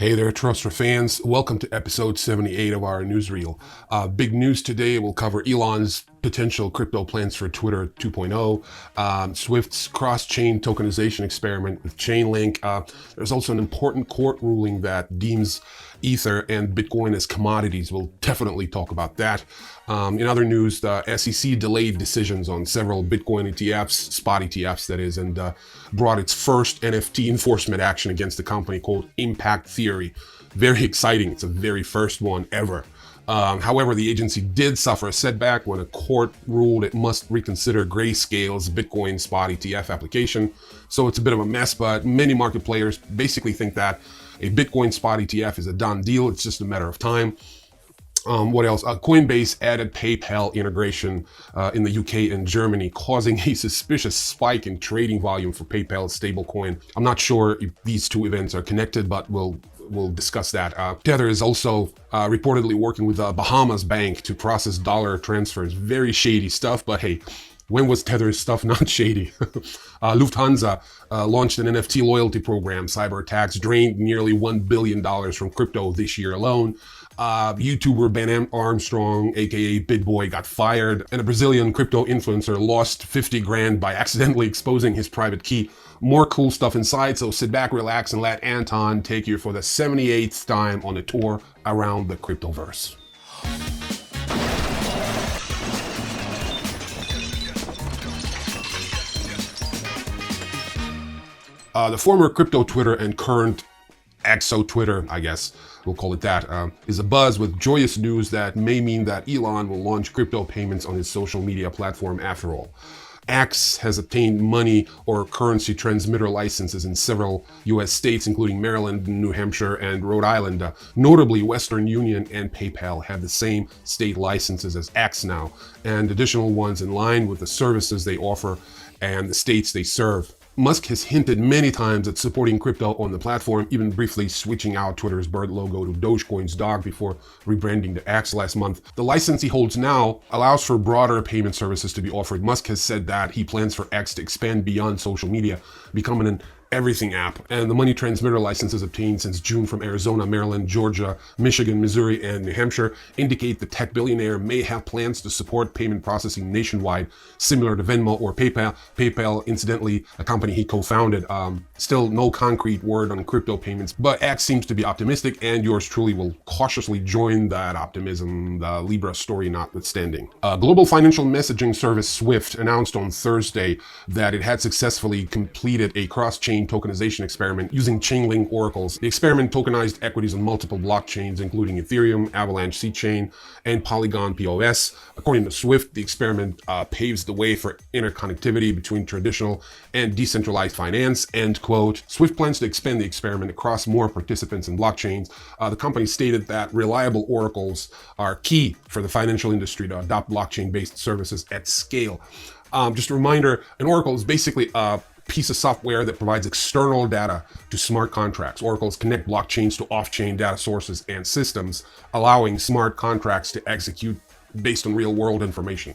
Hey there, TRASTRA fans. Welcome to episode 78 of our Newsreel. Big news today. We'll cover Elon's potential crypto plans for Twitter 2.0, Swift's cross-chain tokenization experiment with Chainlink. There's also an important court ruling that deems Ether and Bitcoin as commodities. We'll definitely talk about that. In other news, the SEC delayed decisions on several Bitcoin ETFs, spot ETFs that is, and brought its first NFT enforcement action against the company called Impact Theory. Very exciting. It's the very first one ever. However, the agency did suffer a setback when a court ruled it must reconsider Grayscale's Bitcoin spot ETF application. So it's a bit of a mess, but many market players basically think that a Bitcoin spot ETF is a done deal. It's just a matter of time. What else? Coinbase added PayPal integration in the UK and Germany, causing a suspicious spike in trading volume for PayPal's stablecoin. I'm not sure if these two events are connected, but we'll discuss that. Tether is also reportedly working with a Bahamas bank to process dollar transfers. Very shady stuff, but hey, when was Tether's stuff not shady? Lufthansa launched an NFT loyalty program. Cyber attacks drained nearly $1 billion from crypto this year alone. YouTuber Ben Armstrong, aka Big Boy, got fired, and a Brazilian crypto influencer lost 50 grand by accidentally exposing his private key. More cool stuff inside, so sit back, relax, and let Anton take you for the 78th time on a tour around the cryptoverse. The former crypto Twitter and current Exo Twitter, I guess we'll call it that, is abuzz with joyous news that may mean that Elon will launch crypto payments on his social media platform after all. X has obtained money or currency transmitter licenses in several U.S. states, including Maryland, New Hampshire, and Rhode Island. Notably, Western Union and PayPal have the same state licenses as X now, and additional ones in line with the services they offer and the states they serve. Musk has hinted many times at supporting crypto on the platform, even briefly switching out Twitter's bird logo to Dogecoin's dog before rebranding to X last month. The license he holds now allows for broader payment services to be offered. Musk has said that he plans for X to expand beyond social media, becoming an everything app, and the money transmitter licenses obtained since June from Arizona, Maryland, Georgia, Michigan, Missouri, and New Hampshire indicate the tech billionaire may have plans to support payment processing nationwide, similar to Venmo or PayPal. PayPal, incidentally, a company he co-founded. Still no concrete word on crypto payments, but X seems to be optimistic, and yours truly will cautiously join that optimism, the Libra story notwithstanding. Global financial messaging service Swift announced on Thursday that it had successfully completed a cross-chain tokenization experiment using Chainlink oracles. The experiment tokenized equities on multiple blockchains, including Ethereum, Avalanche C-Chain, and Polygon POS. According to Swift, the experiment paves the way for interconnectivity between traditional and decentralized finance, end quote. Swift plans to expand the experiment across more participants and blockchains. The company stated that reliable oracles are key for the financial industry to adopt blockchain-based services at scale. Just a reminder, an oracle is basically a piece of software that provides external data to smart contracts. Oracles connect blockchains to off-chain data sources and systems, allowing smart contracts to execute based on real-world information.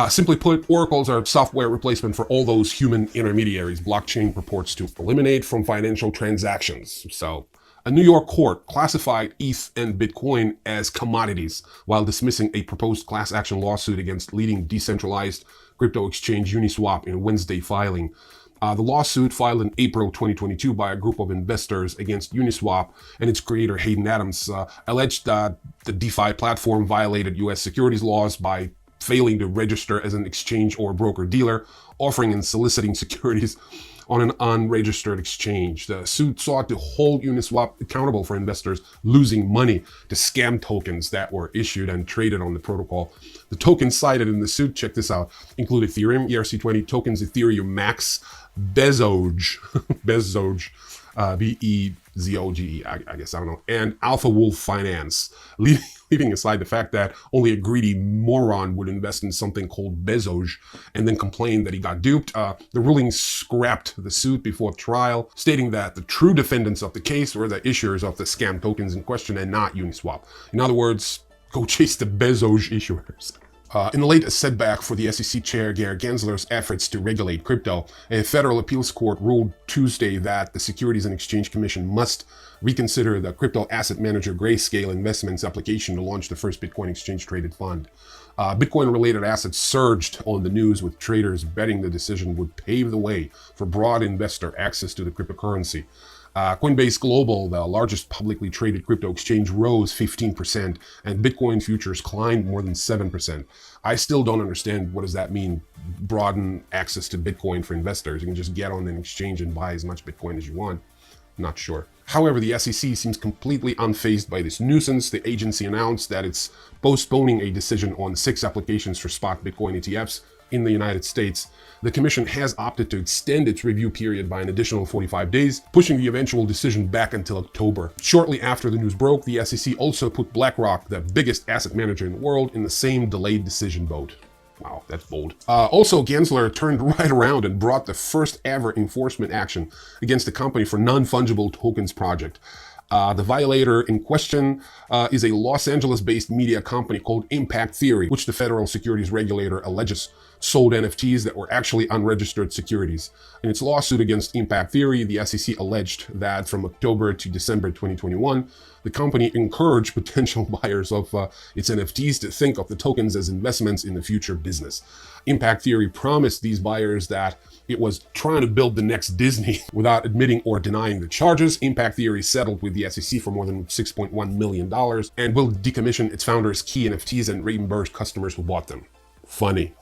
Simply put, oracles are software replacement for all those human intermediaries blockchain purports to eliminate from financial transactions. So, a New York court classified ETH and Bitcoin as commodities while dismissing a proposed class action lawsuit against leading decentralized crypto exchange Uniswap in a Wednesday filing. The lawsuit, filed in April 2022 by a group of investors against Uniswap and its creator Hayden Adams, alleged that the DeFi platform violated U.S. securities laws by failing to register as an exchange or broker-dealer, offering and soliciting securities on an unregistered exchange. The suit sought to hold Uniswap accountable for investors losing money to scam tokens that were issued and traded on the protocol. The tokens cited in the suit, check this out, include Ethereum, ERC20 tokens, Ethereum Max, Bezoge, Bezoge, B-E-Z-O-G-E, I guess, I don't know, and Alpha Wolf Finance, leaving aside the fact that only a greedy moron would invest in something called Bezoge and then complain that he got duped. The ruling scrapped the suit before trial, stating that the true defendants of the case were the issuers of the scam tokens in question and not Uniswap. In other words, go chase the Bezoge issuers. In the latest setback for the SEC Chair Gary Gensler's efforts to regulate crypto, a federal appeals court ruled Tuesday that the Securities and Exchange Commission must reconsider the crypto asset manager Grayscale Investments application to launch the first Bitcoin exchange-traded fund. Bitcoin-related assets surged on the news, with traders betting the decision would pave the way for broad investor access to the cryptocurrency. Coinbase Global, the largest publicly traded crypto exchange, rose 15%, and Bitcoin futures climbed more than 7%. I still don't understand, what does that mean, broaden access to Bitcoin for investors? You can just get on an exchange and buy as much Bitcoin as you want. Not sure. However, the SEC seems completely unfazed by this nuisance. The agency announced that it's postponing a decision on 6 applications for spot Bitcoin ETFs in the United States. The commission has opted to extend its review period by an additional 45 days, pushing the eventual decision back until October. Shortly after the news broke, the SEC also put BlackRock, the biggest asset manager in the world, in the same delayed decision boat. Wow, that's bold. Also, Gensler turned right around and brought the first ever enforcement action against the company for non-fungible tokens project. The violator in question is a Los Angeles-based media company called Impact Theory, which the federal securities regulator alleges sold NFTs that were actually unregistered securities. In its lawsuit against Impact Theory, the SEC alleged that from October to December 2021, the company encouraged potential buyers of its NFTs to think of the tokens as investments in the future business. Impact Theory promised these buyers that it was trying to build the next Disney without admitting or denying the charges. Impact Theory settled with the SEC for more than $6.1 million and will decommission its founders' key NFTs and reimburse customers who bought them. Funny.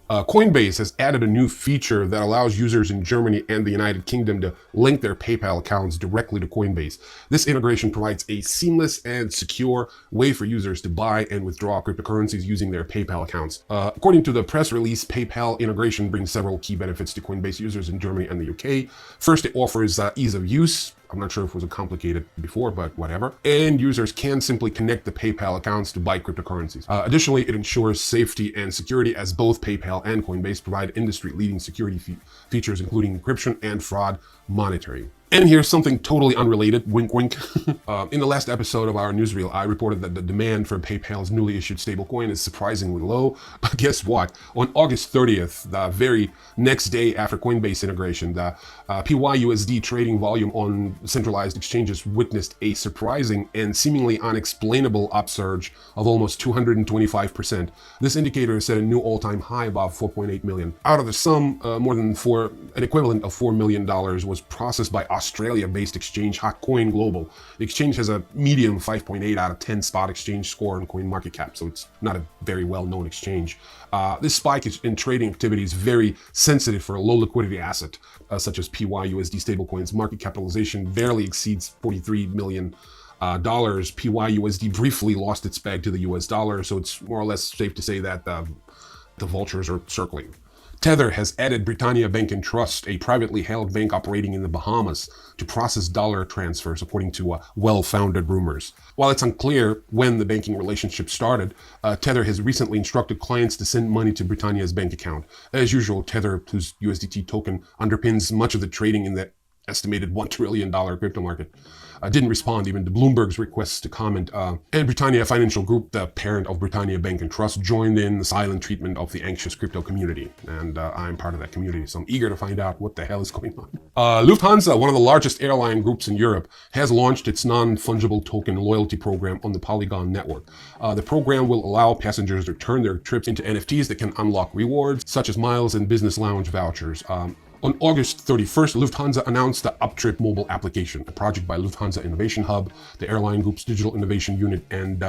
Coinbase has added a new feature that allows users in Germany and the United Kingdom to link their PayPal accounts directly to Coinbase. This integration provides a seamless and secure way for users to buy and withdraw cryptocurrencies using their PayPal accounts. According to the press release, PayPal integration brings several key benefits to Coinbase users in Germany and the UK. First, it offers ease of use. I'm not sure if it was complicated before, but whatever. And users can simply connect the PayPal accounts to buy cryptocurrencies. Additionally, it ensures safety and security, as both PayPal and Coinbase provide industry-leading security features, including encryption and fraud monitoring. And here's something totally unrelated, wink wink. In the last episode of our newsreel, I reported that the demand for PayPal's newly issued stablecoin is surprisingly low. But guess what? On August 30th, the very next day after Coinbase integration, the PYUSD trading volume on centralized exchanges witnessed a surprising and seemingly unexplainable upsurge of almost 225%. This indicator set a new all-time high above 4.8 million. Out of the sum, more than an equivalent of $4 million was processed by Australia-based exchange Coin Global. The exchange has a medium 5.8 out of 10 spot exchange score on CoinMarketCap, so it's not a very well-known exchange. This spike in trading activity is very sensitive for a low liquidity asset, such as PYUSD stablecoins. Market capitalization barely exceeds $43 million. PYUSD briefly lost its peg to the US dollar, so it's more or less safe to say that the vultures are circling. Tether has added Britannia Bank and Trust, a privately held bank operating in the Bahamas, to process dollar transfers, according to well-founded rumors. While it's unclear when the banking relationship started, Tether has recently instructed clients to send money to Britannia's bank account. As usual, Tether, whose USDT token underpins much of the trading in the estimated $1 trillion crypto market, didn't respond even to Bloomberg's requests to comment. And Britannia Financial Group, the parent of Britannia Bank and Trust, joined in the silent treatment of the anxious crypto community. And I'm part of that community, so I'm eager to find out what the hell is going on. Lufthansa, one of the largest airline groups in Europe, has launched its non-fungible token loyalty program on the Polygon network. The program will allow passengers to turn their trips into NFTs that can unlock rewards, such as miles and business lounge vouchers. On August 31st, Lufthansa announced the Uptrip mobile application, a project by Lufthansa Innovation Hub, the airline group's digital innovation unit, and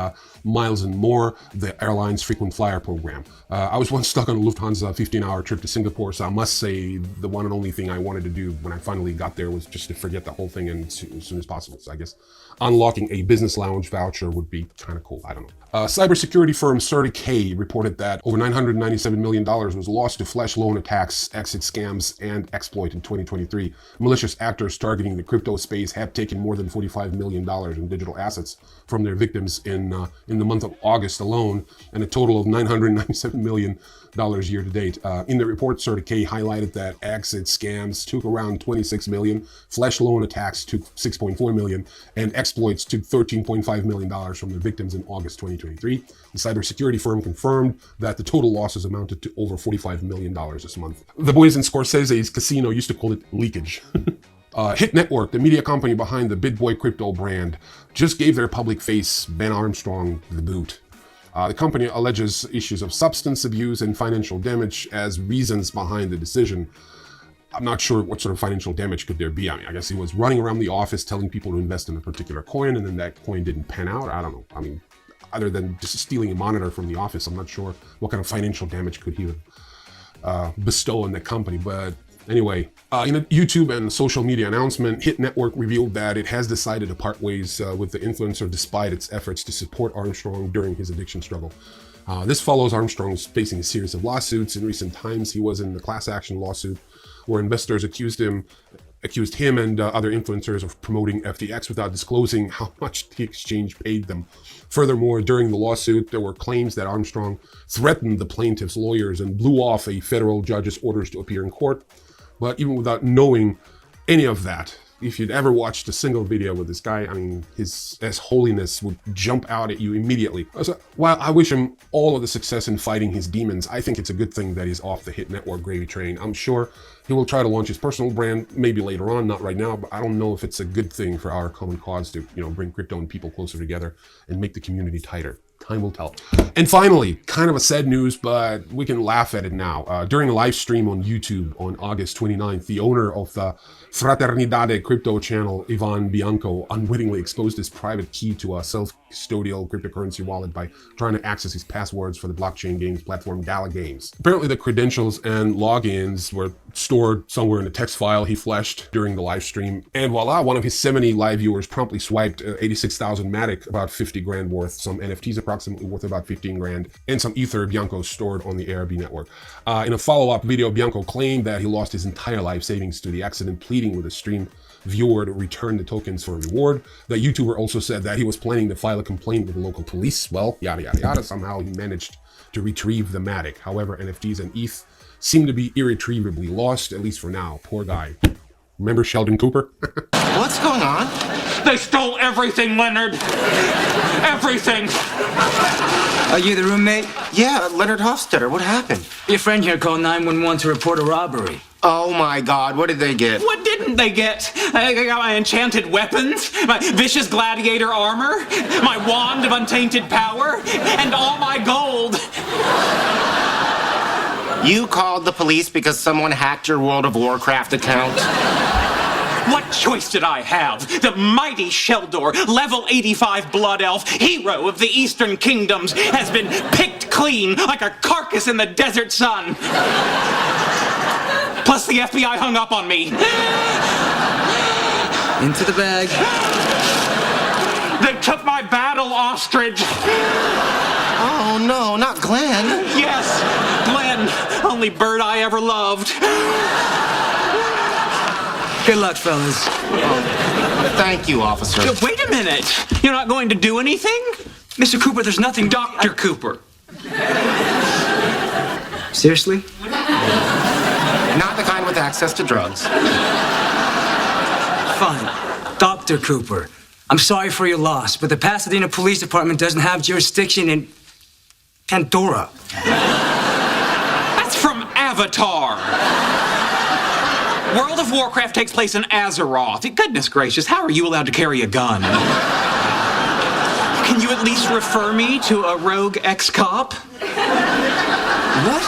Miles & More, the airline's frequent flyer program. I was once stuck on a Lufthansa 15-hour trip to Singapore, so I must say the one and only thing I wanted to do when I finally got there was just to forget the whole thing and as soon as possible. So I guess unlocking a business lounge voucher would be kind of cool. I don't know. Cybersecurity firm CertiK reported that over $997 million was lost to flash loan attacks, exit scams, and content exploit in 2023. Malicious actors targeting the crypto space have taken more than $45 million in digital assets from their victims in the month of August alone, and a total of $997 million year to date. In the report, Certa K highlighted that exit scams took around 26 million, flash loan attacks took 6.4 million, and exploits took $13.5 million from the victims in August 2023. The cybersecurity firm confirmed that the total losses amounted to over $45 million this month. The boys in Scorsese's casino used to call it leakage. Hit Network, the media company behind the BitBoy crypto brand, just gave their public face, Ben Armstrong, the boot. The company alleges issues of substance abuse and financial damage as reasons behind the decision. I'm not sure what sort of financial damage could there be. I mean, I guess he was running around the office telling people to invest in a particular coin, and then that coin didn't pan out. I don't know. I mean, other than just stealing a monitor from the office, I'm not sure what kind of financial damage could he bestow on the company. But anyway, in a YouTube and social media announcement, Hit Network revealed that it has decided to part ways with the influencer despite its efforts to support Armstrong during his addiction struggle. This follows Armstrong's facing a series of lawsuits. In recent times, he was in the class action lawsuit where investors accused him and other influencers of promoting FTX without disclosing how much the exchange paid them. Furthermore, during the lawsuit, there were claims that Armstrong threatened the plaintiff's lawyers and blew off a federal judge's orders to appear in court. But even without knowing any of that, if you'd ever watched a single video with this guy, I mean, his holiness would jump out at you immediately. So, while I wish him all of the success in fighting his demons, I think it's a good thing that he's off the Hit Network gravy train. I'm sure he will try to launch his personal brand maybe later on, not right now, but I don't know if it's a good thing for our common cause to, bring crypto and people closer together and make the community tighter. Time will tell. And finally, kind of a sad news, but we can laugh at it now. During a live stream on YouTube on August 29th, the owner of the Fraternidade crypto channel, Ivan Bianco, unwittingly exposed his private key to a self-custodial cryptocurrency wallet by trying to access his passwords for the blockchain games platform Gala Games. Apparently, the credentials and logins were stored somewhere in a text file he flashed during the live stream. And voila, one of his 70 live viewers promptly swiped 86,000 Matic, about 50 grand worth, some NFTs approximately worth about 15 grand, and some Ether Bianco stored on the ARB network. In a follow-up video, Bianco claimed that he lost his entire life savings to the accident, pleading with a stream viewer to return the tokens for a reward. The YouTuber also said that he was planning to file a complaint with the local police. Well, yada, yada, yada. Somehow he managed to retrieve the Matic. However, NFTs and ETH seem to be irretrievably lost, at least for now. Poor guy. Remember Sheldon Cooper? What's going on? They stole everything, Leonard. Everything. Are you the roommate? Yeah, Leonard Hofstetter. What happened? Your friend here called 911 to report a robbery. Oh my God, what did they get? What didn't they get? I got my enchanted weapons, my vicious gladiator armor, my wand of untainted power, and all my gold. You called the police because someone hacked your World of Warcraft account? What choice did I have? The mighty Sheldor, level 85 blood elf, hero of the Eastern Kingdoms, has been picked clean like a carcass in the desert sun. Plus the FBI hung up on me. Into the bag. They took my battle ostrich. Oh no, not Glenn. Yes, Glenn, only bird I ever loved. Good luck, fellas. Thank you, officer. Wait a minute. You're not going to do anything? Mr. Cooper, there's nothing. Dr. Cooper. Seriously? Not the kind with access to drugs. Fine. Dr. Cooper, I'm sorry for your loss, but the Pasadena Police Department doesn't have jurisdiction in Pandora. That's from Avatar. World of Warcraft takes place in Azeroth. Goodness gracious, how are you allowed to carry a gun? Can you at least refer me to a rogue ex-cop? What?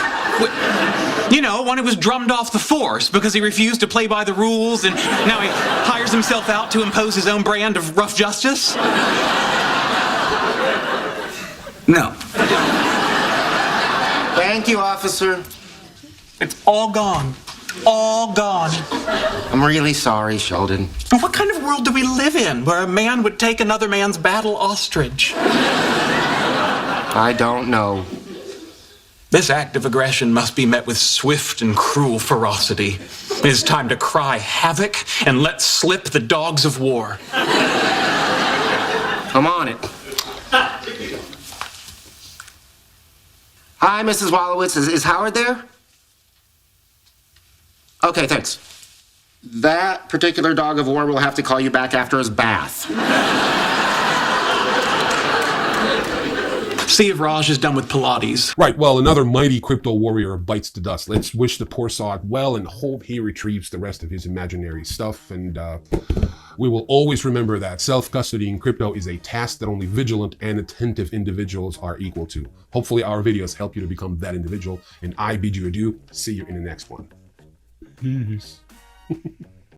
You know, one who was drummed off the force because he refused to play by the rules and now he hires himself out to impose his own brand of rough justice? No. Thank you, officer. It's all gone. All gone. I'm really sorry, Sheldon. What kind of world do we live in where a man would take another man's battle ostrich? I don't know. This act of aggression must be met with swift and cruel ferocity. It is time to cry havoc and let slip the dogs of war. I'm on it. Hi, Mrs. Wallowitz. Is Howard there? Okay, thanks. That particular dog of war will have to call you back after his bath. See if Raj is done with Pilates. Right, well, another mighty crypto warrior bites the dust. Let's wish the poor sod well and hope he retrieves the rest of his imaginary stuff. And we will always remember that self-custody in crypto is a task that only vigilant and attentive individuals are equal to. Hopefully our videos help you to become that individual. And I bid you adieu. See you in the next one. Peace.